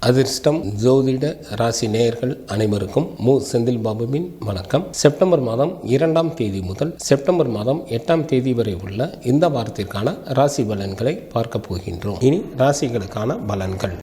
அதிர்ஷ்டம் ஜோதிட ராசி நேயர்கள் அனைவருக்கும் செந்தில் பாபுவின் வணக்கம். செப்டம்பர் மாதம் 2ஆம் தேதி முதல் செப்டம்பர் மாதம் 8ஆம் தேதி வரை உள்ள இந்த வாரத்திற்கான ராசி பலன்களை பார்க்க போகின்றோம். இனி ராசிகளுக்கான பலன்கள்.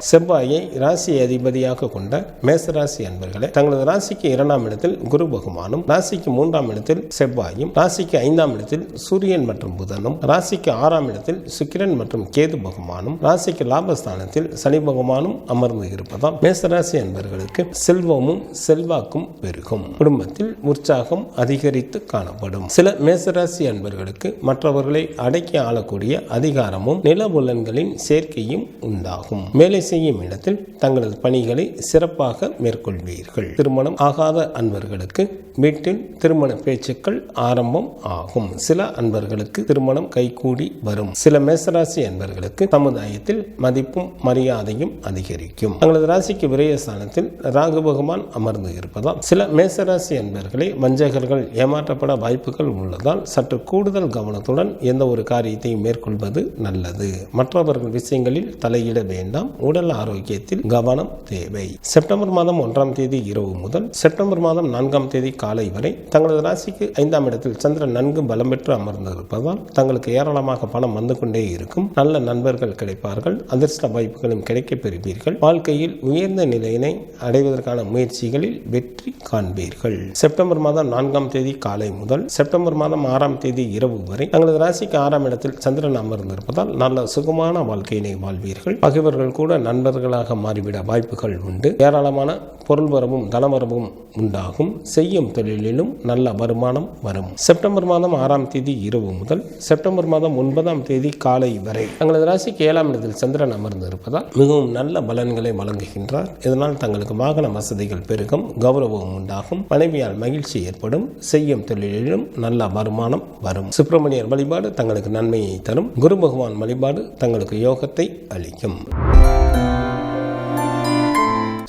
செவ்வாயை ராசி அதிபதியாக கொண்ட மேசராசி அன்பர்களே, தங்களது ராசிக்கு 2ஆம் இடத்தில் குரு பகவானும், ராசிக்கு 3ஆம் இடத்தில் செவ்வாயும், ராசிக்கு 5ஆம் இடத்தில் சூரியன் மற்றும் புதனும், ராசிக்கு 6ஆம் இடத்தில் சுக்கிரன் மற்றும் கேது பகவானும், ராசிக்கு லாபஸ்தானத்தில் சனி பகவானும் அமர்ந்து இருப்பதால் மேசராசி அன்பர்களுக்கு செல்வமும் செல்வாக்கும் பெருகும். குடும்பத்தில் உற்சாகம் அதிகரித்து காணப்படும். சில மேசராசி அன்பர்களுக்கு மற்றவர்களை அடக்கி ஆளக்கூடிய அதிகாரமும் நிலபுலன்களின் சேர்க்கையும் உண்டாகும். வேலை செய்யும் இடத்தில் தங்களது பணிகளை சிறப்பாக மேற்கொள்வீர்கள். திருமணம் ஆகாத அன்பர்களுக்கு வீட்டில் திருமண பேச்சுக்கள் ஆரம்பம் ஆகும். சில அன்பர்களுக்கு திருமணம் கைகூடி வரும். சில மேசராசி அன்பர்களுக்கு சமுதாயத்தில் மதிப்பும் மரியாதையும் அதிகரிக்கும். தங்களது ராசிக்கு விரயஸ்தானத்தில் ராகு பகவான் அமர்ந்து இருப்பதால் சில மேசராசி அன்பர்களை வஞ்சகர்கள் ஏமாற்றப்பட வாய்ப்புகள் உள்ளதால் சற்று கூடுதல் கவனத்துடன் எந்த ஒரு காரியத்தையும் மேற்கொள்வது நல்லது. மற்றவர்கள் விஷயங்களில் தலையிட வேண்டாம். உடல் ஆரோக்கியத்தில் கவனம் தேவை. செப்டம்பர் மாதம் 1ஆம் தேதி இரவு முதல் செப்டம்பர் மாதம் 4ஆம் தேதி காலை வரை தங்களது ராசிக்கு 5ஆம் இடத்தில் சந்திரன் நன்கு பலம் பெற்று அமர்ந்திருப்பதால் தங்களுக்கு ஏராளமாக பணம் வந்து கொண்டே இருக்கும். நல்ல நண்பர்கள் கிடைப்பார்கள். அதிர்ஷ்ட வாய்ப்புகளும் கிடைக்கப் பெறுவீர்கள். வாழ்க்கையில் உயர்ந்த நிலையினை அடைவதற்கான முயற்சிகளில் வெற்றி காண்பீர்கள். செப்டம்பர் மாதம் 4ஆம் தேதி காலை முதல் செப்டம்பர் மாதம் 6ஆம் தேதி இரவு வரை தங்களது ராசிக்கு 6ஆம் இடத்தில் சந்திரன் அமர்ந்திருப்பதால் நல்ல சுகமான வாழ்க்கையினை வாழ்வீர்கள். பகைவர்கள் கூட நண்பர்களாக மாறிவிட வாய்ப்புகள் உண்டு. ஏராளமான பொருள் வரவும் தனவரவும் உண்டாகும். செய்யும் தொழிலிலும் நல்ல வருமானம் வரும். செப்டம்பர் மாதம் 6ஆம் தேதி இரவு முதல் செப்டம்பர் மாதம் 9ஆம் தேதி காலை வரை தங்களது ராசிக்கு 7ஆம் இடத்தில் சந்திரன் அமர்ந்து இருப்பதால் மிகவும் நல்ல பலன்களை வழங்குகின்றார். இதனால் தங்களுக்கு வாகன வசதிகள் பெருகும். கௌரவம் உண்டாகும். மனைவியால் மகிழ்ச்சி ஏற்படும். செய்யும் தொழிலிலும் நல்ல வருமானம் வரும். சுப்பிரமணியர் வழிபாடு தங்களுக்கு நன்மையை தரும். குரு பகவான் வழிபாடு தங்களுக்கு யோகத்தை அளிக்கும்.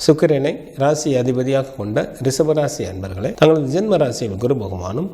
சுக்கிரனை ராசி அதிபதியாக கொண்ட ரிஷபராசி அன்பர்களே, தங்களது ஜென்ம ராசியில் குரு பகவானும்,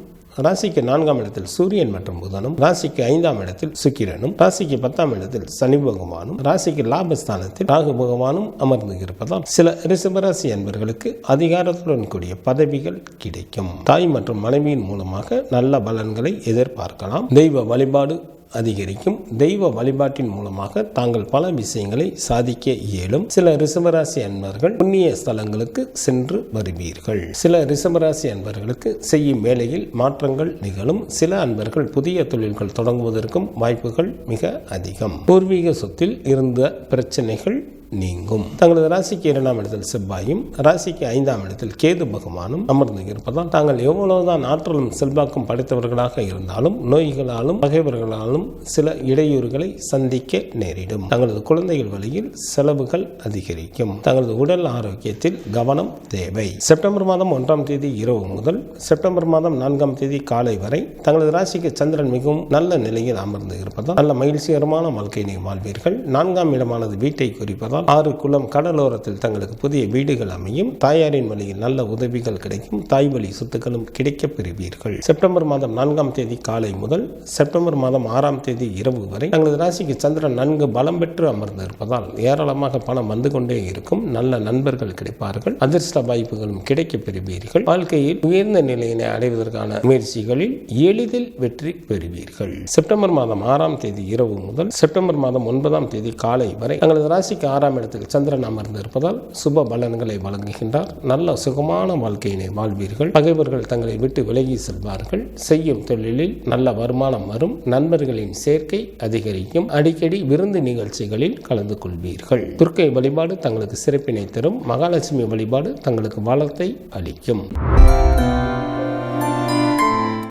ராசிக்கு 4ஆம் இடத்தில் சூரியன் மற்றும் புதனும், ராசிக்கு 5ஆம் இடத்தில் சுக்கிரனும், ராசிக்கு 10ஆம் இடத்தில் சனி பகவானும், ராசிக்கு லாபஸ்தானத்தில் ராகு பகவானும் அமர்ந்து இருப்பதால் சில ரிஷபராசி அன்பர்களுக்கு அதிகாரத்துடன் கூடிய பதவிகள் கிடைக்கும். தாய் மற்றும் மனைவியின் மூலமாக நல்ல பலன்களை எதிர்பார்க்கலாம். தெய்வ வழிபாடு அதிகரிக்கும். தெய்வ வழிபாட்டின் மூலமாக தாங்கள் பல விஷயங்களை சாதிக்க இயலும். சில ரிஷபராசி அன்பர்கள் புண்ணிய ஸ்தலங்களுக்கு சென்று வருவீர்கள். சில ரிஷபராசி அன்பர்களுக்கு செய்யும் வேலையில் மாற்றங்கள் நிகழும். சில அன்பர்கள் புதிய தொழில்கள் தொடங்குவதற்கும் வாய்ப்புகள் மிக அதிகம். பூர்வீக சொத்தில் இருந்த பிரச்சனைகள் நீங்கும். தங்களது ராசிக்கு 2ஆம் இடத்தில் செவ்வாயும், ராசிக்கு 5ஆம் இடத்தில் கேது பகவானும் அமர்ந்து இருப்பதால் தாங்கள் எவ்வளவுதான் ஆற்றலும் செல்வாக்கும் படைத்தவர்களாக இருந்தாலும் நோய்களாலும் பகைவர்களாலும் சில இடையூறுகளை சந்திக்க நேரிடும். தங்களது குழந்தைகள் வழியில் செலவுகள் அதிகரிக்கும். தங்களது உடல் ஆரோக்கியத்தில் கவனம் தேவை. செப்டம்பர் மாதம் 1ஆம் தேதி இரவு முதல் செப்டம்பர் மாதம் 4ஆம் தேதி காலை வரை தங்களது ராசிக்கு சந்திரன் மிகவும் நல்ல நிலையில் அமர்ந்து இருப்பதால் நல்ல மகிழ்ச்சிகரமான வாழ்க்கையினை வாழ்வீர்கள். 4ஆம் இடமானது வீட்டை குறிப்பதால் 6 குளம் கடலோரத்தில் தங்களுக்கு புதிய வீடுகள் அமையும். தாயாரின் வழியில் நல்ல உதவிகள் கிடைக்கும். தாய் வழி சொத்துக்களும் கிடைக்கப் பெறுவீர்கள். செப்டம்பர் மாதம் 4ஆம் தேதி காலை முதல் செப்டம்பர் மாதம் 6ஆம் தேதி இரவு வரை தங்களது ராசிக்கு சந்திரன் நன்கு பலம் பெற்று அமர்ந்து இருப்பதால் ஏராளமாக பணம் வந்து கொண்டே இருக்கும். நல்ல நண்பர்கள் கிடைப்பார்கள். அதிர்ஷ்ட வாய்ப்புகளும் கிடைக்கப் பெறுவீர்கள். வாழ்க்கையில் உயர்ந்த நிலையினை அடைவதற்கான முயற்சிகளில் எளிதில் வெற்றி பெறுவீர்கள். செப்டம்பர் மாதம் 6ஆம் தேதி இரவு முதல் செப்டம்பர் மாதம் 9ஆம் தேதி காலை வரை தங்களது ராசிக்கு 6ஆம் இடத்தில் சந்திரன் அமர்ந்து இருப்பதால் சுப பலன்களை வழங்குகின்றார். நல்ல சுகமான வாழ்க்கையினை வாழ்வீர்கள். பகைவர்கள் தங்களை விட்டு விலகி செல்வார்கள். செய்யும் தொழிலில் நல்ல வருமானம் வரும். நண்பர்களின் சேர்க்கை அதிகரிக்கும். அடிக்கடி விருந்து நிகழ்ச்சிகளில் கலந்து கொள்வீர்கள். துர்க்கை வழிபாடு தங்களுக்கு சிறப்பினை தரும். மகாலட்சுமி வழிபாடு தங்களுக்கு வளத்தை அளிக்கும்.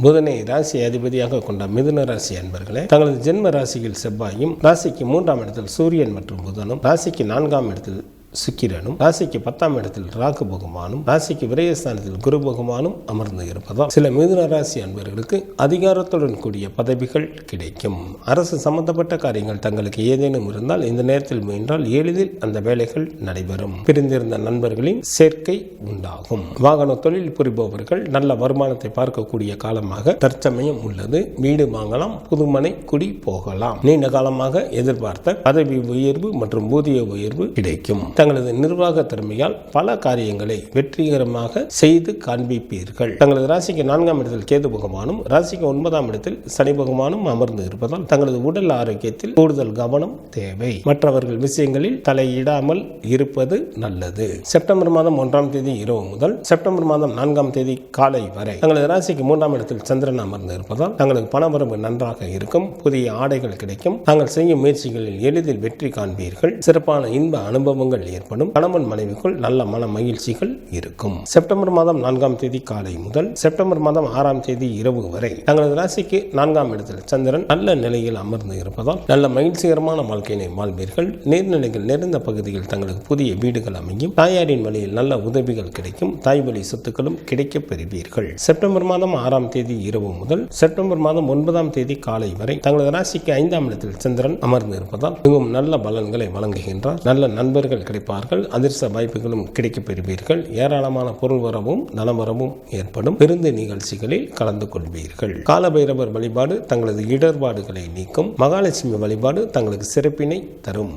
புதனை ராசி அதிபதியாக கொண்ட மிதுன ராசி அன்பர்களே, தங்களது ஜென்ம ராசியில் செவ்வாயும், ராசிக்கு 3ஆம் இடத்தில் சூரியன் மற்றும் புதனும், ராசிக்கு 4ஆம் இடத்தில் சுக்கிரனும், ராசிக்கு 10ஆம் இடத்தில் ராகு பகவானும், ராசிக்கு விரயஸ்தானத்தில் குரு பகவானும் அமர்ந்து இருப்பதால் சில மிதுன ராசி அன்பர்களுக்கு அதிகாரத்துடன் கூடிய பதவிகள் கிடைக்கும். அரசு சம்பந்தப்பட்ட காரியங்கள் தங்களுக்கு ஏதேனும் இருந்தால் இந்த நேரத்தில் முயன்றால் எளிதில் அந்த வேலைகள் நடைபெறும். பிரிந்திருந்த நண்பர்களின் சேர்க்கை உண்டாகும். வாகன தொழில் புரிபவர்கள் நல்ல வருமானத்தை பார்க்கக்கூடிய காலமாக தற்சமயம் உள்ளது. வீடு வாங்கலாம், புதுமனை குடி போகலாம். நீண்ட காலமாக எதிர்பார்த்த பதவி உயர்வு மற்றும் ஊதிய உயர்வு கிடைக்கும். தங்களது நிர்வாக திறமையால் பல காரியங்களை வெற்றிகரமாக செய்து காண்பிப்பீர்கள். தங்களது ராசிக்கு 4ஆம் இடத்தில் கேது பகவானும், ராசிக்கு 9ஆம் இடத்தில் சனி பகவானும் அமர்ந்து இருப்பதால் தங்களது உடல் ஆரோக்கியத்தில் கூடுதல் கவனம் தேவை. மற்றவர்கள் விஷயங்களில் தலையிடாமல் இருப்பது நல்லது. செப்டம்பர் மாதம் 1ஆம் தேதி இரவு முதல் செப்டம்பர் மாதம் 4ஆம் தேதி காலை வரை தங்களது ராசிக்கு 3ஆம் இடத்தில் சந்திரன் அமர்ந்து இருப்பதால் தங்களது பணவரவு நன்றாக இருக்கும். புதிய ஆடைகள் கிடைக்கும். தாங்கள் செய்யும் முயற்சிகளில் எளிதில் வெற்றி காண்பீர்கள். சிறப்பான இன்ப அனுபவங்கள் ஏற்படும். கணவன் மனைவிக்குள் நல்ல மன மகிழ்ச்சிகள் இருக்கும். செப்டம்பர் மாதம் 4ஆம் தேதி காலை முதல் செப்டம்பர் மாதம் 6ஆம் தேதி இரவு வரை தங்களது ராசிக்கு 4ஆம் இடத்தில் சந்திரன் நல்ல நிலையில் அமர்ந்து இருப்பதால் நல்ல மகிழ்ச்சிகரமான வாழ்க்கையினை வாழ்வீர்கள். நீர்நிலைகள் நிறைந்த பகுதியில் தங்களுக்கு புதிய வீடுகள் அமையும். தாயாரின் வழியில் நல்ல உதவிகள் கிடைக்கும். தாய் வழி சொத்துக்களும் கிடைக்கப் பெறுவீர்கள். செப்டம்பர் மாதம் 6ஆம் தேதி இரவு முதல் செப்டம்பர் மாதம் 9ஆம் தேதி காலை வரை தங்களது ராசிக்கு 5ஆம் இடத்தில் சந்திரன் அமர்ந்து இருப்பதால் மிகவும் நல்ல பலன்களை வழங்குகின்றார். நல்ல நண்பர்கள் கிடைப்பார்கள். அதிர்ஷ்ட வாய்ப்புகளும் கிடைக்கப் பெறுவீர்கள். ஏராளமான பொருள் வரவும் தனவரவும் ஏற்படும். விருந்து நிகழ்ச்சிகளில் கலந்து கொள்வீர்கள். காலபைரவர் வழிபாடு தங்களது இடர்பாடுகளை நீக்கும். மகாலட்சுமி வழிபாடு தங்களுக்கு சிறப்பினை தரும்.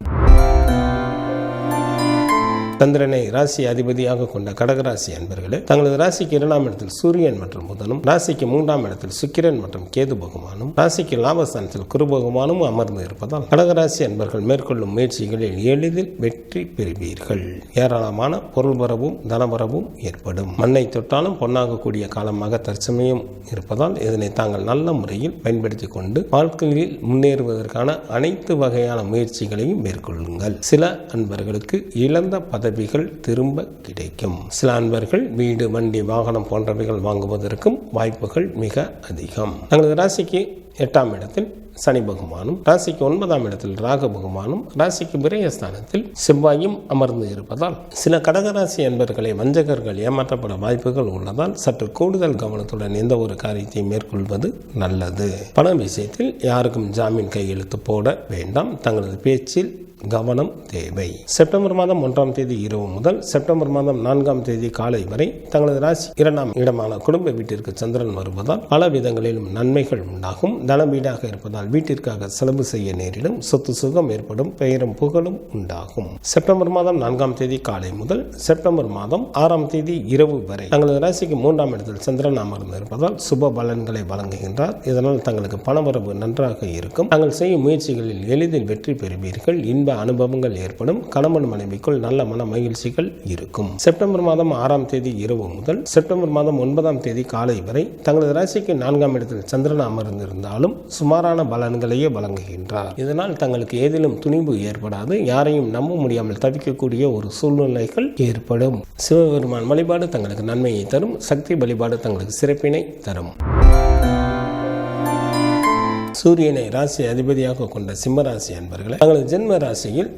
சந்திரனை ராசி அதிபதியாக கொண்ட கடகராசி அன்பர்களே, தங்களது ராசிக்கு 2ஆம் இடத்தில் சூரியன் மற்றும் புதனும், ராசிக்கு 3ஆம் இடத்தில் சுக்கிரன் மற்றும் கேது பகவானும், ராசிக்கு லாபஸ்தானத்தில் குரு பகவானும் அமர்ந்து இருப்பதால் கடகராசி அன்பர்கள் மேற்கொள்ளும் முயற்சிகளில் எளிதில் வெற்றி பெறுவீர்கள். ஏராளமான பொருள் வரவும் தனவரவும் ஏற்படும். மண்ணை தொட்டாலும் பொன்னாகக்கூடிய காலமாக தற்சமயம் இருப்பதால் இதனை தாங்கள் நல்ல முறையில் பயன்படுத்திக் கொண்டு வாழ்க்கையில் முன்னேறுவதற்கான அனைத்து வகையான முயற்சிகளையும் மேற்கொள்ளுங்கள். சில அன்பர்களுக்கு இழந்த பதவிகள் திரும்ப கிடைக்கும். சில அன்பர்கள் வீடு, வண்டி, வாகனம் போன்றவைகள் வாங்குவதற்கும் வாய்ப்புகள் மிக அதிகம். தங்களது ராசிக்கு 8ஆம் இடத்தில் சனி பகவானும், ராசிக்கு 9ஆம் இடத்தில் ராகு பகவானும், ராசிக்கு விரயஸ்தானத்தில் செவ்வாயும் அமர்ந்து இருப்பதால் சில கடகராசி அன்பர்களை வஞ்சகர்கள் ஏமாற்றப்பட வாய்ப்புகள் உள்ளதால் சற்று கூடுதல் கவனத்துடன் எந்த ஒரு காரியத்தை மேற்கொள்வது நல்லது. பண விஷயத்தில் யாருக்கும் ஜாமீன் கையெழுத்து போட வேண்டாம். தங்களது பேச்சில் கவனம் தேவை. செப்டம்பர் மாதம் 1ஆம் தேதி இரவு முதல் செப்டம்பர் மாதம் 4ஆம் தேதி காலை வரை தங்களது ராசி 2ஆம் இடமான குடும்ப வீட்டிற்கு சந்திரன் வருவதால் பல விதங்களிலும் நன்மைகள் உண்டாகும். தன வீடாக இருப்பதால் வீட்டிற்காக செலவு செய்ய நேரிடும். சொத்து சுகம் ஏற்படும். பெயரும் புகழும் உண்டாகும். செப்டம்பர் மாதம் 4ஆம் தேதி காலை முதல் செப்டம்பர் மாதம் 6ஆம் தேதி இரவு வரை தங்களது ராசிக்கு 3ஆம் இடத்தில் சந்திரன் அமர்ந்து இருப்பதால் சுப பலன்களை வழங்குகின்றார். இதனால் தங்களுக்கு பணவரவு நன்றாக இருக்கும். தாங்கள் செய்யும் முயற்சிகளில் எளிதில் வெற்றி பெறுவீர்கள். அனுபவங்கள் ஏற்படும். கணவன் மனைவிக்குள் நல்ல மன மகிழ்ச்சிகள் இருக்கும். செப்டம்பர் மாதம் 6ஆம் தேதி இரவு முதல் செப்டம்பர் மாதம் 9ஆம் தேதி காலை வரை தங்களது ராசிக்கு 4ஆம் இடத்தில் சந்திரன் அமர்ந்திருந்தாலும் சுமாரான பலன்களையே வழங்குகின்றார். இதனால் தங்களுக்கு ஏதிலும் துணிவு ஏற்படாது. யாரையும் நம்ப முடியாமல் தவிக்கக்கூடிய ஒரு சூழ்நிலைகள் ஏற்படும். சிவபெருமான் வழிபாடு தங்களுக்கு நன்மையை தரும். சக்தி வழிபாடு தங்களுக்கு சிறப்பினை தரும். சூரியனை ராசி அதிபதியாக கொண்ட சிம்மராசி அன்பர்களை, தங்களது ஜென்ம ராசியில்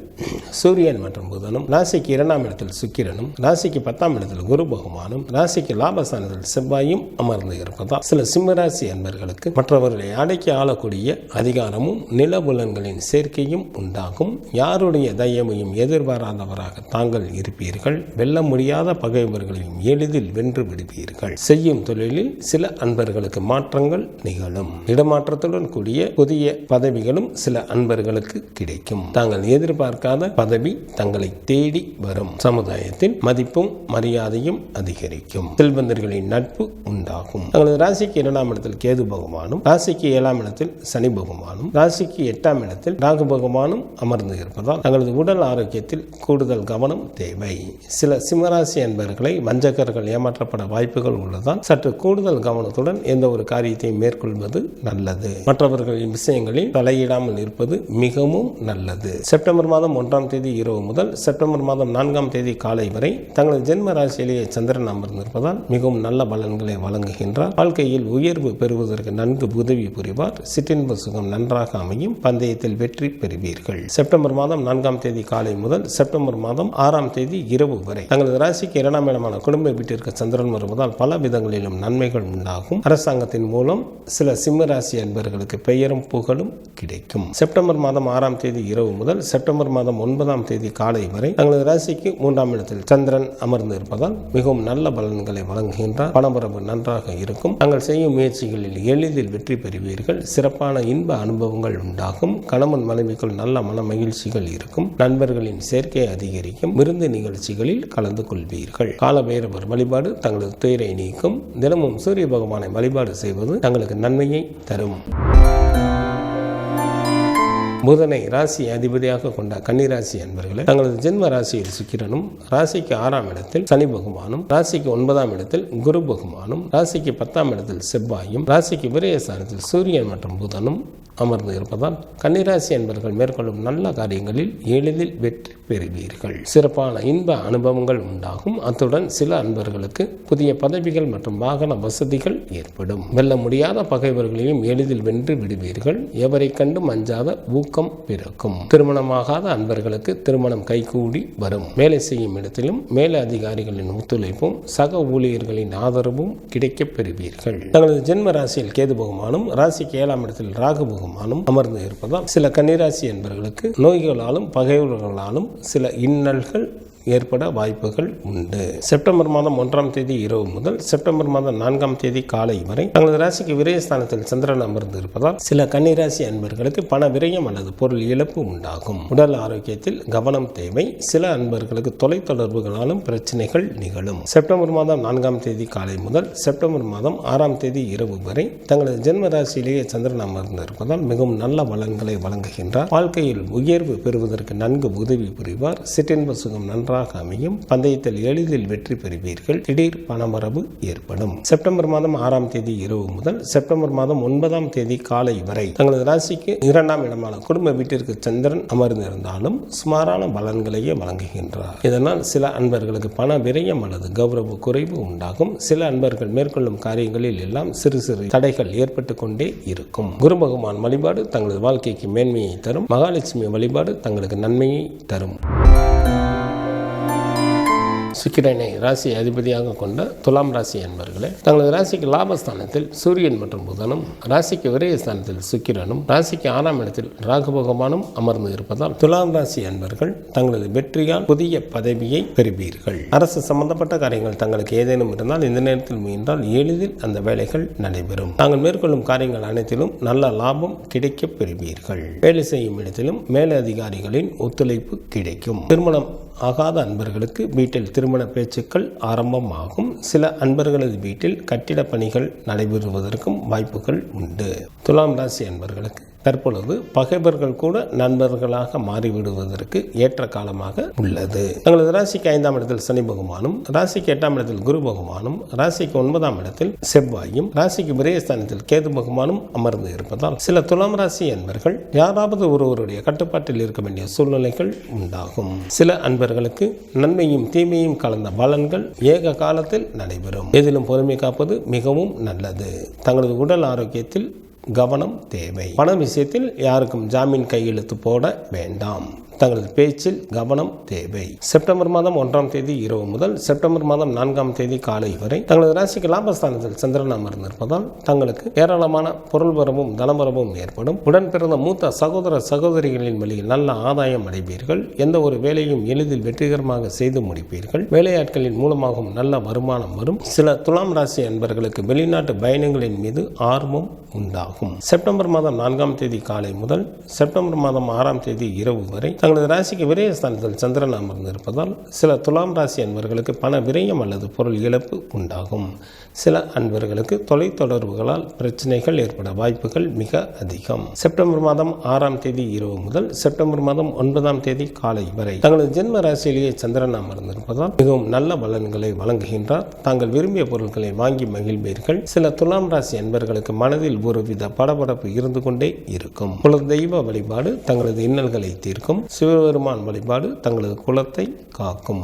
சூரியன் மற்றும் புதனும், ராசிக்கு 2ஆம் இடத்தில் சுக்கிரனும், ராசிக்கு 10ஆம் இடத்தில் குரு பகவானும், ராசிக்கு லாபஸ்தானத்தில் செவ்வாயும் அமர்ந்து இருப்பதால் சில சிம்மராசி அன்பர்களுக்கு மற்றவர்களை அடக்கி ஆளக்கூடிய அதிகாரமும் நிலபுலன்களின் சேர்க்கையும் உண்டாகும். யாருடைய தயவையும் எதிர்பாராதவராக தாங்கள் இருப்பீர்கள். வெல்ல முடியாத பகைவர்களையும் எளிதில் வென்று விடுவீர்கள். செய்யும் தொழிலில் சில அன்பர்களுக்கு மாற்றங்கள் நிகழும். இடமாற்றத்துடன் கூடிய புதிய பதவிகளும் சில அன்பர்களுக்கு கிடைக்கும். தாங்கள் எதிர்பார்க்காத பதவி தங்களை தேடி வரும். சமுதாயத்தில் மதிப்பும் மரியாதையும் அதிகரிக்கும். செல்வந்தர்களின் நட்பு உண்டாகும். தங்களது ராசிக்கு 2ஆம் இடத்தில் கேது பகவானும், ராசிக்கு 7ஆம் இடத்தில் சனி பகவானும், ராசிக்கு 8ஆம் இடத்தில் ராகு பகவானும் அமர்ந்து இருப்பதால் தங்களது உடல் ஆரோக்கியத்தில் கூடுதல் கவனம் தேவை. சில சிம்மராசி அன்பர்களை வஞ்சகர்கள் ஏமாற்றப்பட வாய்ப்புகள் உள்ளதால் சற்று கூடுதல் கவனத்துடன் எந்த ஒரு காரியத்தை மேற்கொள்வது நல்லது. மற்றவர்கள் மற்றவர்களின் விஷயங்களில் தலையிடாமல் இருப்பது மிகவும் நல்லது. செப்டம்பர் மாதம் 1ஆம் தேதி இரவு முதல் செப்டம்பர் மாதம் 4ஆம் தேதி காலை வரை தங்களது ஜென்ம ராசியிலேயே சந்திரன் அமர்ந்திருப்பதால் மிகவும் நல்ல பலன்களை வழங்குகின்றார். வாழ்க்கையில் உயர்வு பெறுவதற்கு நன்கு உதவி புரிவார். சிற்றின்ப சுகம் நன்றாக அமையும். பந்தயத்தில் வெற்றி பெறுவீர்கள். செப்டம்பர் மாதம் 4ஆம் தேதி காலை முதல் செப்டம்பர் மாதம் 6ஆம் தேதி இரவு வரை தங்களது ராசிக்கு 2ஆம் இடமான குடும்ப வீட்டிற்கு சந்திரன் வருவதால் பல விதங்களிலும் நன்மைகள் உண்டாகும். அரசாங்கத்தின் மூலம் சில சிம்ம ராசி அன்பர்களுக்கு பெயரும் புகழும் கிடைக்கும். செப்டம்பர் மாதம் 6ஆம் தேதி இரவு முதல் செப்டம்பர் மாதம் 9ஆம் தேதி காலை வரை தங்களது ராசிக்கு 3ஆம் இடத்தில் சந்திரன் அமர்ந்து இருப்பதால் மிகவும் நல்ல பலன்களை வழங்குகின்றார். பணவரவு நன்றாக இருக்கும். தாங்கள் செய்யும் முயற்சிகளில் எளிதில் வெற்றி பெறுவீர்கள். சிறப்பான இன்ப அனுபவங்கள் உண்டாகும். கணவன் மனைவிக்குள் நல்ல மன மகிழ்ச்சிகள் இருக்கும். நண்பர்களின் சேர்க்கை அதிகரிக்கும். விருந்து நிகழ்ச்சிகளில் கலந்து கொள்வீர்கள். காலபைரவர் வழிபாடு தங்களது துயரை நீக்கும். தினமும் சூரிய பகவானை வழிபாடு செய்வது தங்களுக்கு நன்மையை தரும். புதனை ராசி அதிபதியாக கொண்ட கன்னிராசி அன்பர்களே, தங்களது ஜென்ம ராசியில் சுக்கிரனும், ராசிக்கு 6ஆம் இடத்தில் சனி பகவானும், ராசிக்கு 9ஆம் இடத்தில் குரு பகவானும், ராசிக்கு 10ஆம் இடத்தில் செவ்வாயும், ராசிக்கு விரயஸ்தானத்தில் சூரியன் மற்றும் புதனும் அமர்ந்து இருப்பதால் கன்னிராசி அன்பர்கள் மேற்கொள்ளும் நல்ல காரியங்களில் எளிதில் வெற்றி பெறுவீர்கள். சிறப்பான இன்ப அனுபவங்கள் உண்டாகும். அத்துடன் சில அன்பர்களுக்கு புதிய பதவிகள் மற்றும் வாகன வசதிகள் ஏற்படும். வெல்ல முடியாத பகைவர்களையும் எளிதில் வென்று விடுவீர்கள். எவரை கண்டும் அஞ்சாத ஊக்கம் பிறக்கும். திருமணமாகாத அன்பர்களுக்கு திருமணம் கைகூடி வரும். வேலை செய்யும் இடத்திலும் மேல அதிகாரிகளின் ஒத்துழைப்பும் சக ஊழியர்களின் ஆதரவும் கிடைக்கப் பெறுவீர்கள். தங்களது ஜென்ம ராசியில் கேது பகவானும், ராசிக்கு 7ஆம் இடத்தில் ராகு பகவானும் அமர்ந்து இருப்பதால் சில கன்னிராசி என்பவர்களுக்கு நோய்களாலும் பகைவர்களாலும் சில இன்னல்கள் ஏற்பட வாய்ப்புகள் உண்டு. செப்டம்பர் மாதம் 1ஆம் தேதி இரவு முதல் செப்டம்பர் மாதம் 4ஆம் தேதி காலை வரை தங்களது ராசிக்கு விரயஸ்தானத்தில் சந்திரன் அமர்ந்து இருப்பதால் சில கன்னிராசி அன்பர்களுக்கு பண விரயம் அல்லது பொருள் இழப்பு உண்டாகும். உடல் ஆரோக்கியத்தில் கவனம் தேவை. சில அன்பர்களுக்கு தொலைத்தொடர்புகளாலும் பிரச்சனைகள் நிகழும். செப்டம்பர் மாதம் 4ஆம் தேதி காலை முதல் செப்டம்பர் மாதம் 6ஆம் தேதி இரவு வரை தங்களது ஜென்ம ராசியிலேயே சந்திரன் அமர்ந்து இருப்பதால் மிகவும் நல்ல பலன்களை வழங்குகின்றார். வாழ்க்கையில் உயர்வு பெறுவதற்கு நன்கு உதவி புரிவார். சிற்றின்ப சுகம் நன்றாக அமையும். பந்தயத்தில் எளிதில் வெற்றி பெறுவீர்கள். திடீர் பணமரபு ஏற்படும். செப்டம்பர் மாதம் 6ஆம் தேதி இரவு முதல் செப்டம்பர் மாதம் 9ஆம் தேதி காலை வரை தங்களது ராசிக்கு 2ஆம் இடமான குடும்ப வீட்டிற்கு சந்திரன் அமர்ந்திருந்தாலும் சுமாரான பலன்களையே வழங்குகின்றார். இதனால் சில அன்பர்களுக்கு பண விரயம் அல்லது கௌரவ குறைவு உண்டாகும். சில அன்பர்கள் மேற்கொள்ளும் காரியங்களில் எல்லாம் சிறு சிறு தடைகள் ஏற்பட்டு கொண்டே இருக்கும். குரு பகவான் வழிபாடு தங்களது வாழ்க்கைக்கு மேன்மையை தரும். மகாலட்சுமி வழிபாடு தங்களுக்கு நன்மையை தரும். சுக்கிரனை ராசி அதிபதியாக கொண்ட துலாம் ராசி அன்பர்களே, தங்களது ராசிக்கு லாபஸ்தானத்தில் சூரியன் மற்றும் புதனும், ராசிக்கு விரயஸ்தானத்தில் சுக்கிரனும், ராசிக்கு 6ஆம் இடத்தில் ராகு பகவானும் அமர்ந்து இருப்பதால் துலாம் ராசி அன்பர்கள் தங்களது வெற்றியால் புதிய பதவியை பெறுவீர்கள். அரசு சம்பந்தப்பட்ட காரியங்கள் தங்களுக்கு ஏதேனும் இருந்தால் இந்த நேரத்தில் முயன்றால் எளிதில் அந்த வேலைகள் நடைபெறும். தாங்கள் மேற்கொள்ளும் காரியங்கள் அனைத்திலும் நல்ல லாபம் கிடைக்கப் பெறுவீர்கள். வேலை செய்யும் இடத்திலும் மேலதிகாரிகளின் ஒத்துழைப்பு கிடைக்கும். திருமணம் ஆகாத அன்பர்களுக்கு வீட்டில் திருமண பேச்சுக்கள் ஆரம்பமாகும். சில அன்பர்களது வீட்டில் கட்டிட பணிகள் நடைபெறுவதற்கும் வாய்ப்புகள் உண்டு. துலாம் ராசி அன்பர்களுக்கு தற்பொழுது பகைவர்கள் கூட நண்பர்களாக மாறிவிடுவதற்கு ஏற்ற காலமாக உள்ளது. தங்களது ராசிக்கு 5ஆம் இடத்தில் சனி பகவானும், ராசிக்கு 8ஆம் இடத்தில் குரு பகவானும், ராசிக்கு 9ஆம் இடத்தில் செவ்வாயும், ராசிக்கு விரயஸ்தானத்தில் கேது பகவானும் அமர்ந்து இருப்பதால் சில துலாம் ராசி அன்பர்கள் யாராவது ஒருவருடைய கட்டுப்பாட்டில் இருக்க வேண்டிய சூழ்நிலைகள் உண்டாகும். சில அன்பர்களுக்கு நன்மையும் தீமையும் கலந்த பலன்கள் ஏக காலத்தில் நடைபெறும். எதிலும் பொறுமை காப்பது மிகவும் நல்லது. தங்களது உடல் ஆரோக்கியத்தில் கவனம் தேவை. பண விஷயத்தில் யாருக்கும் ஜாமீன் கையெழுத்து போட வேண்டாம். தங்களது பேச்சில் கவனம் தேவை. செப்டம்பர் மாதம் 1ஆம் தேதி இரவு முதல் செப்டம்பர் மாதம் 4ஆம் தேதி காலை வரை தங்களது ராசிக்கு லாபஸ்தானத்தில் சந்திரன் அமர்ந்திருப்பதால் தங்களுக்கு ஏராளமான பொருள் வரவும் தனவரவும் ஏற்படும். உடன் பிறந்த மூத்த சகோதர சகோதரிகளின் வழியில் நல்ல ஆதாயம் அடைவீர்கள். எந்த ஒரு வேலையும் எளிதில் வெற்றிகரமாக செய்து முடிப்பீர்கள். வேலையாட்களின் மூலமாகவும் நல்ல வருமானம் வரும். சில துலாம் ராசி அன்பர்களுக்கு வெளிநாட்டு பயணங்களின் மீது ஆர்வம் உண்டாகும். செப்டம்பர் மாதம் 4ஆம் தேதி காலை முதல் செப்டம்பர் மாதம் 6ஆம் தேதி இரவு வரை தங்களது ராசிக்கு விரயஸ்தானத்தில் சந்திரன் அமர்ந்து இருப்பதால் சில துலாம் ராசி அன்பர்களுக்கு பண விரயம் அல்லது பொருள் இழப்பு உண்டாகும். சில அன்பர்களுக்கு தொலைத்தொடர்புகளால் பிரச்சனைகள் ஏற்பட வாய்ப்புகள் மிக அதிகம். செப்டம்பர் மாதம் 6ஆம் தேதி இரவு முதல் செப்டம்பர் மாதம் 9ஆம் தேதி காலை வரை தங்களது ஜென்ம ராசியிலேயே சந்திரன் அமர்ந்திருப்பதால் மிகவும் நல்ல பலன்களை வழங்குகின்றார். தாங்கள் விரும்பிய பொருட்களை வாங்கி மகிழ்வீர்கள். சில துலாம் ராசி அன்பர்களுக்கு மனதில் ஒருவித படபடப்பு இருந்து கொண்டே இருக்கும். குல தெய்வ வழிபாடு தங்களது இன்னல்களை தீர்க்கும். சிவபெருமான் வழிபாடு தங்களது குலத்தை காக்கும்.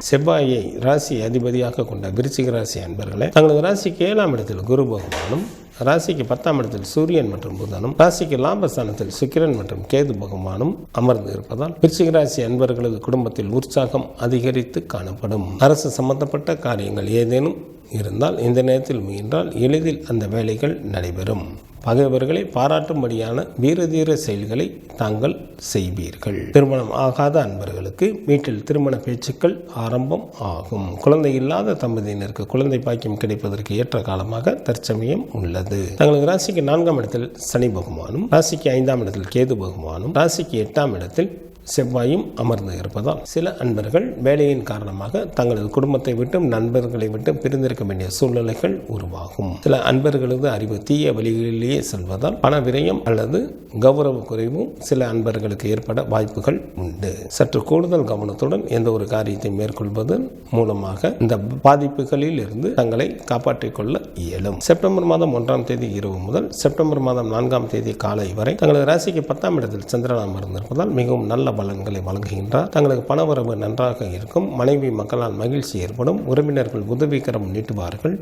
செவ்வாயை ராசி அதிபதியாக கொண்ட விருச்சிக ராசி அன்பர்களே, தங்களது ராசிக்கு 7ஆம் இடத்தில் குரு பகவானும், ராசிக்கு 10ஆம் இடத்தில் சூரியன் மற்றும் புதனும், ராசிக்கு லாபஸ்தானத்தில் சுக்கிரன் மற்றும் கேது பகவானும் அமர்ந்து இருப்பதால் விருச்சிக ராசி அன்பர்களது குடும்பத்தில் உற்சாகம் அதிகரித்து காணப்படும். அரசு சம்பந்தப்பட்ட காரியங்கள் ஏதேனும் இருந்தால் இந்த நேரத்தில் முயன்றால் எளிதில் அந்த வேலைகள் நடைபெறும். பகைவர்களை பாராட்டும்படியான வீரதீர செயல்களை தாங்கள் செய்வீர்கள். திருமணம் ஆகாத அன்பர்களுக்கு வீட்டில் திருமண பேச்சுக்கள் ஆரம்பம் ஆகும். குழந்தை இல்லாத தம்பதியினருக்கு குழந்தை பாக்கியம் கிடைப்பதற்கு ஏற்ற காலமாக தற்சமயம் உள்ளது. தங்களது ராசிக்கு 4ஆம் இடத்தில் சனி பகவானும், ராசிக்கு 5ஆம் இடத்தில் கேது பகவானும், ராசிக்கு 8ஆம் இடத்தில் செவ்வாயும் அமர்ந்து இருப்பதால் சில அன்பர்கள் வேலையின் காரணமாக தங்களது குடும்பத்தை விட்டும் நண்பர்களை விட்டு பிரிந்திருக்க வேண்டிய சூழ்நிலைகள் உருவாகும். சில அன்பர்களது அறிவு தீய வழிகளிலேயே செல்வதால் பண விரயம் அல்லது கௌரவ குறைவும் சில அன்பர்களுக்கு ஏற்பட வாய்ப்புகள் உண்டு. சற்று கூடுதல் கவனத்துடன் எந்த ஒரு காரியத்தை மேற்கொள்வதன் மூலமாக இந்த பாதிப்புகளில் இருந்து தங்களை காப்பாற்றிக் கொள்ள இயலும். செப்டம்பர் மாதம் 1ஆம் தேதி இரவு முதல் செப்டம்பர் மாதம் 4ஆம் தேதி காலை வரை தங்களது ராசிக்கு 10ஆம் இடத்தில் சந்திரன் அமர்ந்திருப்பதால் மிகவும் நல்ல பலன்களை வழங்குகின்றார். தங்களுக்கு பணவரவு நன்றாக இருக்கும். மனைவி மக்களால் மகிழ்ச்சி ஏற்படும். உறவினர்கள் உதவிகரம் நீட்டுவார்கள்.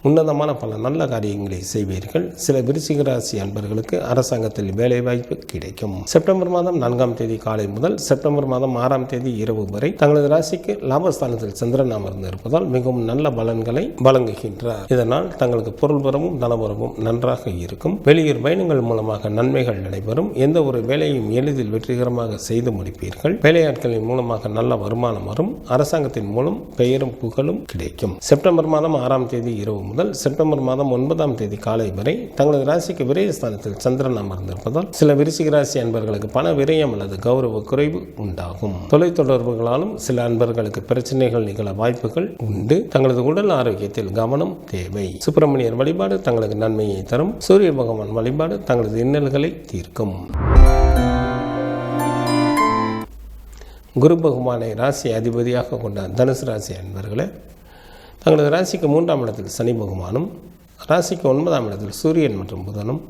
உன்னதமான பல நல்ல காரியங்களை செய்வீர்கள். சில விருச்சிக ராசி அன்பர்களுக்கு அரசாங்கத்தில் வேலைவாய்ப்பு கிடைக்கும். செப்டம்பர் மாதம் 4ஆம் தேதி காலை முதல் செப்டம்பர் மாதம் 6ஆம் தேதி இரவு வரை தங்களது ராசிக்கு லாபஸ்தானத்தில் சந்திரன் அமர்ந்து இருப்பதால் மிகவும் நல்ல பலன்களை வழங்குகின்றார். இதனால் தங்களுக்கு பொருள் வரவும் தனவரவும் நன்றாக இருக்கும். வெளியூர் பயணங்கள் மூலமாக நன்மைகள் நடைபெறும். எந்த ஒரு வேலையும் எளிதில் வெற்றிகரமாக செய்து முடிப்பீர்கள். வேலையாட்களின் மூலமாக நல்ல வருமானம் வரும். அரசாங்கத்தின் மூலம் பெயரும் புகழும் கிடைக்கும். செப்டம்பர் மாதம் 6ஆம் தேதி இரவு முதல் செப்டம்பர் மாதம் 9ஆம் தேதி காலை வரை தங்களது ராசிக்கு விரயஸ்தானத்தில் சந்திரன் அமர்ந்திருப்பதால் சில விருச்சிக ராசி அன்பர்களுக்கு பண விரயம் அல்லது கௌரவ குறைவு உண்டாகும். தொலைத்தொடர்புகளாலும் சில அன்பர்களுக்கு பிரச்சனைகள் நிகழ வாய்ப்புகள் உண்டு. தங்களது உடல் ஆரோக்கியத்தில் கவனம் தேவை. சுப்பிரமணியர் வழிபாடு தங்களுக்கு நன்மையை தரும். சூரிய பகவான் வழிபாடு தங்களது இன்னல்களை தீர்க்கும். குரு பகவானை ராசி அதிபதியாக கொண்ட தனுசு ராசி அன்பர்களே, தங்களது ராசிக்கு 3ஆம் இடத்தில் சனி பகவானும், ராசிக்கு 9ஆம் இடத்தில் சூரியன் மற்றும் புதனும்,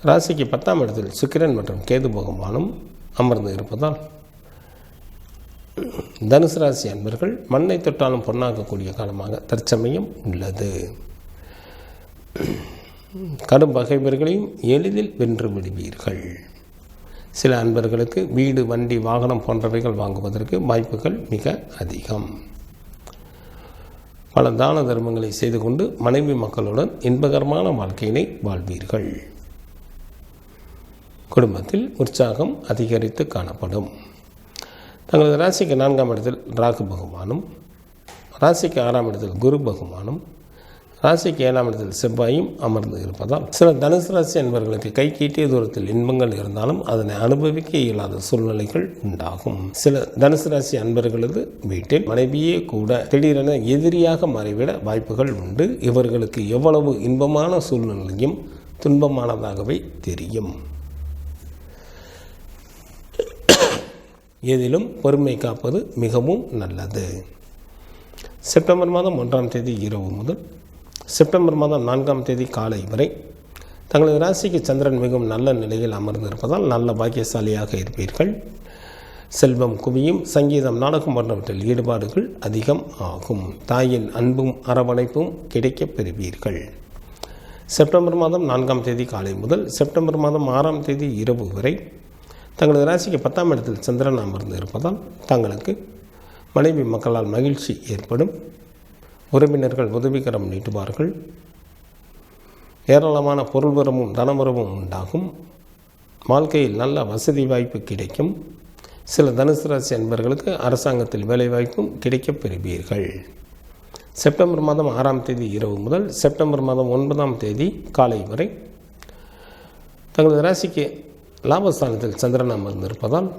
ராசிக்கு 10ஆம் இடத்தில் சுக்கிரன் மற்றும் கேது பகவானும் அமர்ந்து இருப்பதால் தனுசு ராசி அன்பர்கள் மண்ணை தொட்டாலும் பொன்னாகக்கூடிய காலமாக தற்சமயம் உள்ளது. கடும் பகைவர்களையும் எளிதில் வென்று விடுவீர்கள். சில அன்பர்களுக்கு வீடு, வண்டி, வாகனம் போன்றவைகள் வாங்குவதற்கு வாய்ப்புகள் மிக அதிகம். பல தான தர்மங்களை செய்து கொண்டு மனைவி மக்களுடன் இன்பகரமான வாழ்க்கையினை வாழ்வீர்கள். குடும்பத்தில் உற்சாகம் அதிகரித்து காணப்படும். தங்களது ராசிக்கு 4ஆம் இடத்தில் ராகு பகவானும், ராசிக்கு 6ஆம் இடத்தில் குரு பகவானும், ராசிக்கு 7ஆம் இடத்தில் செவ்வாயும் அமர்ந்து இருப்பதால் சில தனுசு ராசி அன்பர்களுக்கு கை கீட்டிய தூரத்தில் இன்பங்கள் இருந்தாலும் அதனை அனுபவிக்க இயலாத சூழ்நிலைகள் உண்டாகும். சில தனுசு ராசி அன்பர்களது வீட்டில் மனைவியே கூட திடீரென எதிரியாக மாறிவிட வாய்ப்புகள் உண்டு. இவர்களுக்கு எவ்வளவு இன்பமான சூழ்நிலையும் துன்பமானதாகவே தெரியும். எதிலும் பொறுமை காப்பது மிகவும் நல்லது. செப்டம்பர் மாதம் 1ஆம் தேதி இரவு முதல் செப்டம்பர் மாதம் 4ஆம் தேதி காலை வரை தங்களது ராசிக்கு சந்திரன் மிகவும் நல்ல நிலையில் அமர்ந்திருப்பதால் நல்ல பாக்கியசாலியாக இருப்பீர்கள். செல்வம் குவியும். சங்கீதம், நாடகம் போன்றவற்றில் ஈடுபாடுகள் அதிகம் ஆகும். தாயின் அன்பும் அரவணைப்பும் கிடைக்கப் பெறுவீர்கள். செப்டம்பர் மாதம் 4ஆம் தேதி காலை முதல் செப்டம்பர் மாதம் 6ஆம் தேதி இரவு வரை தங்களது ராசிக்கு 10ஆம் இடத்தில் சந்திரன் அமர்ந்து இருப்பதால் தங்களுக்கு மனைவி மக்களால் மகிழ்ச்சி ஏற்படும். உறவினர்கள் உதவிகரம் நீட்டுவார்கள். ஏராளமான பொருள்வரமும் தனவரமும் உண்டாகும். வாழ்க்கையில் நல்ல வசதி வாய்ப்பு கிடைக்கும். சில தனுசு ராசி அன்பர்களுக்கு அரசாங்கத்தில் வேலைவாய்ப்பும் கிடைக்கப் பெறுவீர்கள். செப்டம்பர் மாதம் 6ஆம் தேதி இரவு முதல் செப்டம்பர் மாதம் 9ஆம் தேதி காலை வரை தங்களது ராசிக்கு லாபஸ்தானத்தில் சந்திரன் அமர்ந்திருப்பதால்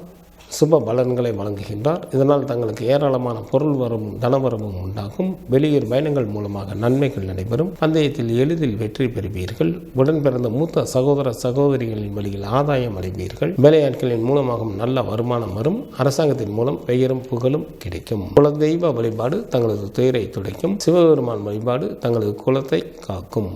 சுப பலன்களை வழங்குகின்றார். இதனால் தங்களுக்கு ஏராளமான பொருள் வரவும் தனவரவும் உண்டாகும். வெளியூர் பயணங்கள் மூலமாக நன்மைகள் நடைபெறும். பந்தயத்தில் எளிதில் வெற்றி பெறுவீர்கள். உடன் பிறந்த மூத்த சகோதர சகோதரிகளின் வழியில் ஆதாயம் அடைவீர்கள். வேலையாட்களின் மூலமாகவும் நல்ல வருமானம் வரும். அரசாங்கத்தின் மூலம் பெயரும் புகழும் கிடைக்கும். குலதெய்வ வழிபாடு தங்களது துயரை துடைக்கும். சிவபெருமான் வழிபாடு தங்களது குலத்தை காக்கும்.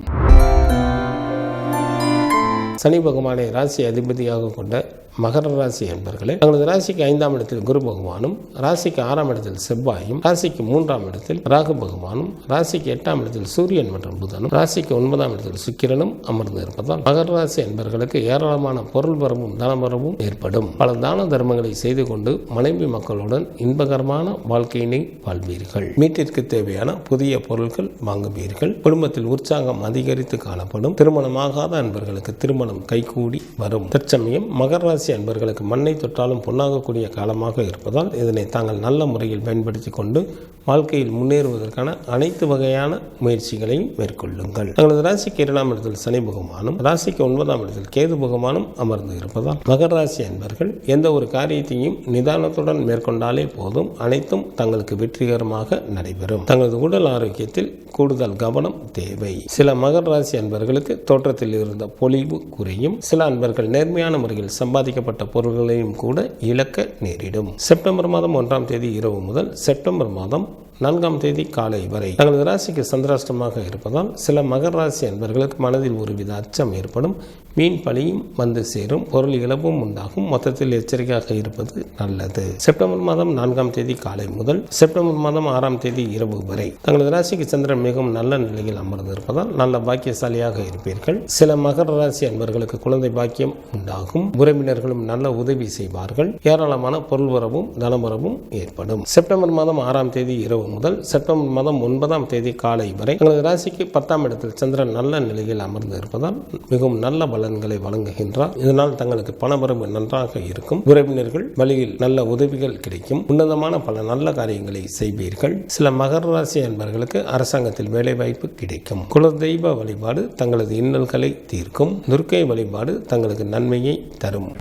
சனி பகவானை ராசி அதிபதியாக கொண்ட மகர ராசி என்பர்களே, தங்களது ராசிக்கு 5ஆம் இடத்தில் குரு பகவானும், ராசிக்கு 6ஆம் இடத்தில் செவ்வாயும், ராசிக்கு 3ஆம் இடத்தில் ராகு பகவானும், ராசிக்கு 8ஆம் இடத்தில் சூரியன் மற்றும் புதனும், ராசிக்கு 9ஆம் இடத்தில் சுக்கிரனும் அமர்ந்து இருப்பதால் மகர ராசி என்பர்களுக்கு ஏராளமான பொருள் வரவும் தனவரவும் ஏற்படும். பல தான தர்மங்களை செய்து கொண்டு மனைவி மக்களுடன் இன்பகரமான வாழ்க்கையினை வாழ்வீர்கள். வீட்டிற்கு தேவையான புதிய பொருட்கள் வாங்குவீர்கள். குடும்பத்தில் உற்சாகம் அதிகரித்து காணப்படும். திருமணமாகாத அன்பர்களுக்கு திருமணம் கைகூடி வரும். தற்சமயம் மகர ராசி அன்பர்களுக்கு மண்ணை தொட்டாலும் பொன்னாகக்கூடிய காலமாக இருப்பதால் இதனை தாங்கள் நல்ல முறையில் பயன்படுத்தி கொண்டு வாழ்க்கையில் முன்னேறுவதற்கான அனைத்து வகையான முயற்சிகளையும் மேற்கொள்ளுங்கள். தங்களது ராசிக்கு 2ஆம் இடத்தில் சனி பகவானும், ராசிக்கு 9ஆம் இடத்தில் கேது பகவானும் அமர்ந்து இருப்பதால் மகர ராசி அன்பர்கள் எந்த ஒரு காரியத்தையும் நிதானத்துடன் மேற்கொண்டாலே போதும், அனைத்தும் தங்களுக்கு வெற்றிகரமாக நடைபெறும். தங்களது உடல் ஆரோக்கியத்தில் கூடுதல் கவனம் தேவை. சில மகர ராசி அன்பர்களுக்கு தோற்றத்தில் இருந்த பொலிவு குறையும். சில அன்பர்கள் நேர்மையான முறையில் சம்பாதிக்கப்பட்ட பொருள்களையும் கூட இழக்க நேரிடும். செப்டம்பர் மாதம் 1ஆம் தேதி இரவு முதல் செப்டம்பர் மாதம் 4ஆம் தேதி காலை வரை தங்களது ராசிக்கு சந்திராஷ்டமாக இருப்பதால் சில மகர ராசி அன்பர்களுக்கு மனதில் ஒருவித அச்சம் ஏற்படும். மீன் பலியும் வந்து சேரும். பொருள் இழப்பும் உண்டாகும். மொத்தத்தில் எச்சரிக்கையாக இருப்பது நல்லது. செப்டம்பர் மாதம் 4ஆம் தேதி காலை முதல் செப்டம்பர் மாதம் 6ஆம் தேதி இரவு வரை தங்களது ராசிக்கு சந்திரன் மிகவும் நல்ல நிலையில் அமர்ந்திருப்பதால் நல்ல பாக்கியசாலியாக இருப்பீர்கள். சில மகர ராசி அன்பர்களுக்கு குழந்தை பாக்கியம் உண்டாகும். உறவினர்களும் நல்ல உதவி செய்வார்கள். ஏராளமான பொருள் வரவும் தனவரவும் ஏற்படும். செப்டம்பர் மாதம் 6ஆம் தேதி இரவு முதல் செப்டம்பர் மாதம் 9ஆம் தேதி காலை வரை தங்களது ராசிக்கு 10ஆம் இடத்தில் சந்திரன் நல்ல நிலையில் அமர்ந்து இருப்பதால் மிகவும் நல்ல பலன்களை வழங்குகின்றார். இதனால் தங்களுக்கு பணவரவு நன்றாக இருக்கும். உறவினர்கள் வழியில் நல்ல உதவிகள் கிடைக்கும். உன்னதமான பல நல்ல காரியங்களை செய்வீர்கள். சில மகர ராசி அன்பர்களுக்கு அரசாங்கத்தில் வேலைவாய்ப்பு கிடைக்கும். குலதெய்வ வழிபாடு தங்களது இன்னல்களை தீர்க்கும். துர்க்கை வழிபாடு தங்களுக்கு நன்மையை தரும்.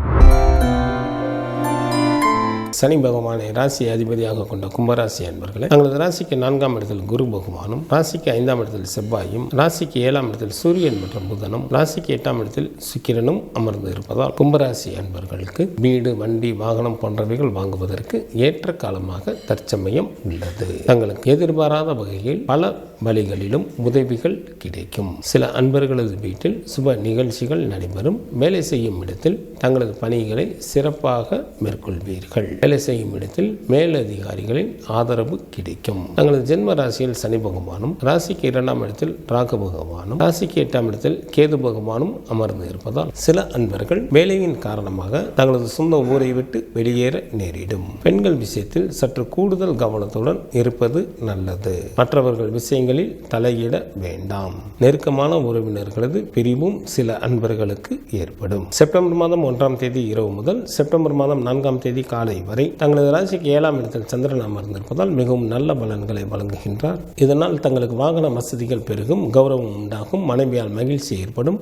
சனி பகவானை ராசி அதிபதியாக கொண்ட கும்பராசி அன்பர்களே, தங்களது ராசிக்கு 4ஆம் இடத்தில் குரு பகவானும், ராசிக்கு 5ஆம் இடத்தில் செவ்வாயும், ராசிக்கு 7ஆம் இடத்தில் சூரியன் மற்றும் புதனும், ராசிக்கு 8ஆம் இடத்தில் சுக்கிரனும் அமர்ந்து இருப்பதால் கும்பராசி அன்பர்களுக்கு வீடு, வண்டி, வாகனம் போன்றவைகள் வாங்குவதற்கு ஏற்ற காலமாக தற்சமயம் உள்ளது. தங்களுக்கு எதிர்பாராத வகையில் பல வழிகளிலும் உதவிகள் கிடைக்கும். சில அன்பர்களது வீட்டில் சுப நிகழ்ச்சிகள் நடைபெறும். வேலை செய்யும் இடத்தில் தங்களது பணிகளை சிறப்பாக மேற்கொள்வீர்கள். வேலை செய்யும் இடத்தில் மேலதிகாரிகளின் ஆதரவு கிடைக்கும். தங்களது ஜென்ம ராசியில் சனி பகவானும், ராசிக்கு 2ஆம் இடத்தில் ராகு பகவானும், ராசிக்கு 8ஆம் இடத்தில் கேது பகவானும் அமர்ந்து இருப்பதால் சில அன்பர்கள் வேலையின் காரணமாக தங்களது சொந்த ஊரை விட்டு வெளியேற நேரிடும். பெண்கள் விஷயத்தில் சற்று கூடுதல் கவனத்துடன் இருப்பது நல்லது. மற்றவர்கள் விஷயங்களில் தலையிட வேண்டாம். நெருக்கமான உறவினர்களது பிரிவும் சில அன்பர்களுக்கு ஏற்படும். செப்டம்பர் மாதம் 1ஆம் தேதி இரவு முதல் செப்டம்பர் மாதம் 4ஆம் தேதி காலை வரை தங்களது ராசிக்கு 7ஆம் இடத்தில் சந்திரன் அமர்ந்திருப்பதால் மிகவும் நல்ல பலன்களை வழங்குகின்றார். இதனால் தங்களுக்கு வாகன வசதிகள் பெருகும். கௌரவம் உண்டாகும். மனைவியால் மகிழ்ச்சி ஏற்படும்.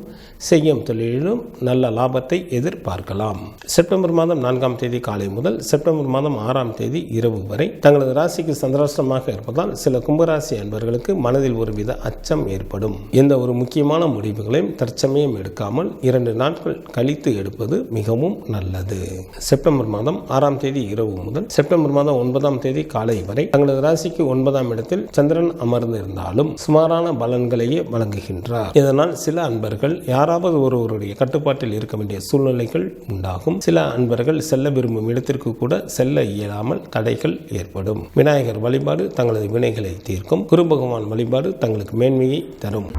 செய்யும் தொழிலிலும் நல்ல லாபத்தை எதிர்பார்க்கலாம். செப்டம்பர் மாதம் 4ஆம் தேதி காலை முதல் செப்டம்பர் மாதம் 6ஆம் தேதி இரவு வரை தங்களது ராசிக்கு சந்திராஷ்டமாக இருப்பதால் சில கும்பராசி அன்பர்களுக்கு மனதில் ஒருவித அச்சம் ஏற்படும். எந்த ஒரு முக்கியமான முடிவுகளையும் தற்சமயம் எடுக்காமல் 2 நாட்கள் கழித்து எடுப்பது மிகவும் நல்லது. செப்டம்பர் மாதம் 6ஆம் தேதி இரவு முதல் செப்டம்பர் மாதம் 9ஆம் தேதி காலை வரை தங்களது ராசிக்கு 9ஆம் இடத்தில் சந்திரன் அமர்ந்து இருந்தாலும் சுமாரான பலன்களையே வழங்குகின்றார். இதனால் சில அன்பர்கள் யாராவது ஒருவருடைய கட்டுப்பாட்டில் இருக்க வேண்டிய சூழ்நிலைகள் உண்டாகும். சில அன்பர்கள் செல்ல விரும்பும் இடத்திற்கு கூட செல்ல இயலாமல் தடைகள் ஏற்படும். விநாயகர் வழிபாடு தங்களது வினைகளை தீர்க்கும். குரு பகவான் வழிபாடு தங்களுக்கு மேன்மையை தரும்.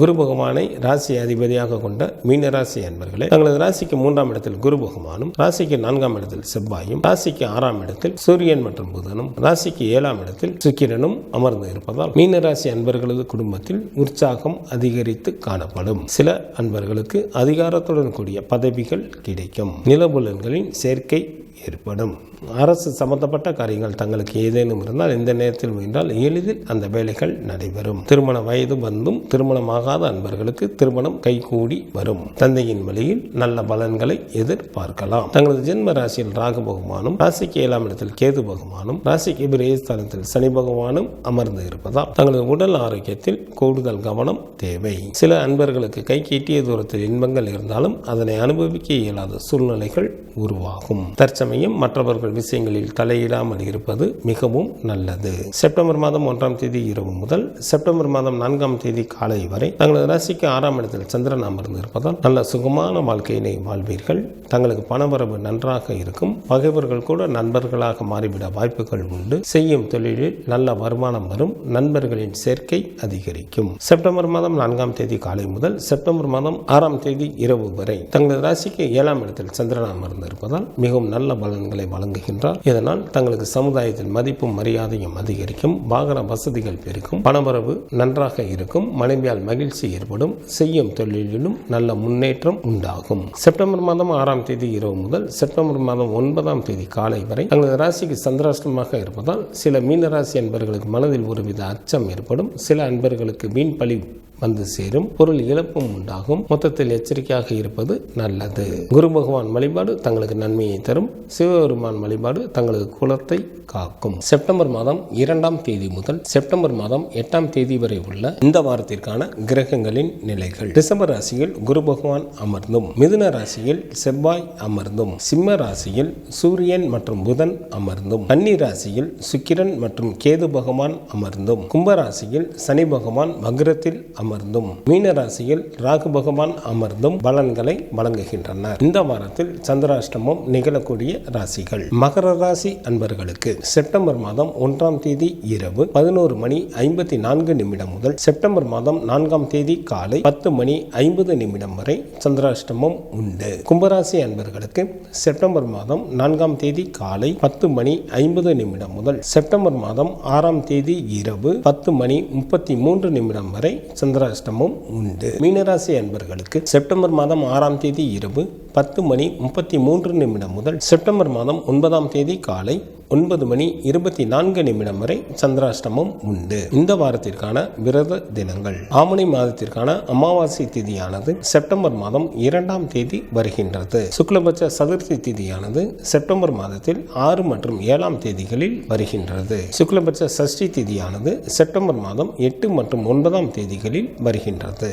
குரு பகவானை ராசி அதிபதியாக கொண்ட மீனராசி அன்பர்களே, தங்களது ராசிக்கு 3ஆம் இடத்தில் குரு பகவானும், ராசிக்கு 4ஆம் இடத்தில் செவ்வாயும், ராசிக்கு 6ஆம் இடத்தில் சூரியன் மற்றும் புதனும், ராசிக்கு 7ஆம் இடத்தில் சுக்கிரனும் அமர்ந்து இருப்பதால் மீனராசி அன்பர்களது குடும்பத்தில் உற்சாகம் அதிகரித்து காணப்படும். சில அன்பர்களுக்கு அதிகாரத்துடன் கூடிய பதவிகள் கிடைக்கும். நிலபுலன்களின் சேர்க்கை ஏற்படும். அரசு சம்பந்தப்பட்ட காரியங்கள் தங்களுக்கு ஏதேனும் இருந்தால் இந்த நேரத்தில் முயன்றால் எளிதில் அந்த வேலைகள் நடைபெறும். திருமண வயது வந்தும் திருமணமாகாத அன்பர்களுக்கு திருமணம் கைகூடி வரும். தந்தையின் வழியில் நல்ல பலன்களை எதிர்பார்க்கலாம். தங்களது ஜென்ம ராசியில் ராகு பகவானும் ராசிக்கு 7ஆம் இடத்தில் கேது பகவானும் ராசிக்கு விரயஸ்தானத்தில் சனி பகவானும் அமர்ந்து இருப்பதால் தங்களது உடல் ஆரோக்கியத்தில் கூடுதல் கவனம் தேவை. சில அன்பர்களுக்கு கை கெட்டிய தூரத்தில் இன்பங்கள் இருந்தாலும் அதனை அனுபவிக்க இயலாத சூழ்நிலைகள் உருவாகும். தற்சமயம் மற்றவர்கள் விஷயங்களில் தலையிடாமல் இருப்பது மிகவும் நல்லது. செப்டம்பர் மாதம் 1ஆம் தேதி இரவு முதல் செப்டம்பர் மாதம் 4ஆம் தேதி காலை வரை தங்களது ராசிக்கு 6ஆம் இடத்தில் சந்திரன் அமர்ந்து இருப்பதால் நல்ல சுகமான வாழ்க்கையினை வாழ்வீர்கள். தங்களுக்கு பணவரவு நன்றாக இருக்கும். பகைவர்கள் கூட நண்பர்களாக மாறிவிட வாய்ப்புகள் உண்டு. செய்யும் தொழிலில் நல்ல வருமானம் வரும். நண்பர்களின் சேர்க்கை அதிகரிக்கும். செப்டம்பர் மாதம் 4ஆம் தேதி காலை முதல் செப்டம்பர் மாதம் 6ஆம் தேதி இரவு வரை தங்களது ராசிக்கு 7ஆம் இடத்தில் சந்திரன் அமர்ந்து இருப்பதால் மிகவும் நல்ல பலன்களை வழங்குகின்றார். இதனால் தங்களுக்கு சமுதாயத்தில் மதிப்பும் மரியாதையும் அதிகரிக்கும். வாகன வசதிகள் பெருக்கும். பணவரவு நன்றாக இருக்கும். மனைவியால் மகிழ்ச்சி ஏற்படும். செய்யும் தொழிலிலும் நல்ல முன்னேற்றம் உண்டாகும். செப்டம்பர் மாதம் 6ஆம் தேதி இரவு முதல் செப்டம்பர் மாதம் 9ஆம் தேதி காலை வரை தங்களது ராசிக்கு சந்திராஷ்டமமாக இருப்பதால் சில மீனராசி அன்பர்களுக்கு மனதில் ஒருவித அச்சம் ஏற்படும். சில அன்பர்களுக்கு வீண் பழி வந்து சேரும். பொருள் இழப்பும் உண்டாகும். மொத்தத்தில் எச்சரிக்கையாக இருப்பது நல்லது. குரு பகவான் வழிபாடு தங்களுக்கு நன்மையை தரும். சிவபெருமான் வழிபாடு தங்களது குலத்தை காக்கும். செப்டம்பர் மாதம் 2ஆம் தேதி முதல் செப்டம்பர் மாதம் 8ஆம் தேதி வரை உள்ள இந்த வாரத்திற்கான கிரகங்களின் நிலைகள். ரிஷப ராசியில் குரு பகவான் அமர்ந்தும், மிதுன ராசியில் செவ்வாய் அமர்ந்தும், சிம்ம ராசியில் சூரியன் மற்றும் புதன் அமர்ந்தும், கன்னி ராசியில் சுக்கிரன் மற்றும் கேது பகவான் அமர்ந்தும், கும்ப ராசியில் சனி பகவான் வக்ரத்தில் அமர்ந்தும், மீன ராசியில் ராகு பகவான் அமர்ந்தும் பலன்களை வழங்குகின்றனர். இந்த வாரத்தில் சந்திராஷ்டமம் நிகழக்கூடிய ராசிகள். மகர ராசி அன்பர்களுக்கு செப்டம்பர் மாதம் 1ஆம் தேதி இரவு 11:54 முதல் செப்டம்பர் மாதம் 4ஆம் தேதி காலை 10:50 வரை சந்திராஷ்டமம் உண்டு. கும்பராசி அன்பர்களுக்கு செப்டம்பர் மாதம் 4ஆம் தேதி காலை 10:50 முதல் செப்டம்பர் மாதம் 6ஆம் தேதி இரவு 10:33 வரை சந்திராஷ்டமம் உண்டு. மீனராசி அன்பர்களுக்கு செப்டம்பர் மாதம் 6ஆம் தேதி இரவு 10:33 முதல் செப்டம்பர் மாதம் 9ஆம் தேதி காலை 9:24 வரை சந்திராஷ்டமம் உண்டு. இந்த வாரத்திற்கான விரத தினங்கள். ஆவணி மாதத்திற்கான அமாவாசை திதியானது செப்டம்பர் மாதம் 2ஆம் தேதி வருகின்றது. சுக்லபட்ச சதுர்த்தி திதியானது செப்டம்பர் மாதத்தில் 6 மற்றும் 7ஆம் தேதிகளில் வருகின்றது. சுக்லபட்ச சஷ்டி திதியானது செப்டம்பர் மாதம் 8 மற்றும் 9ஆம் தேதிகளில் வருகின்றது.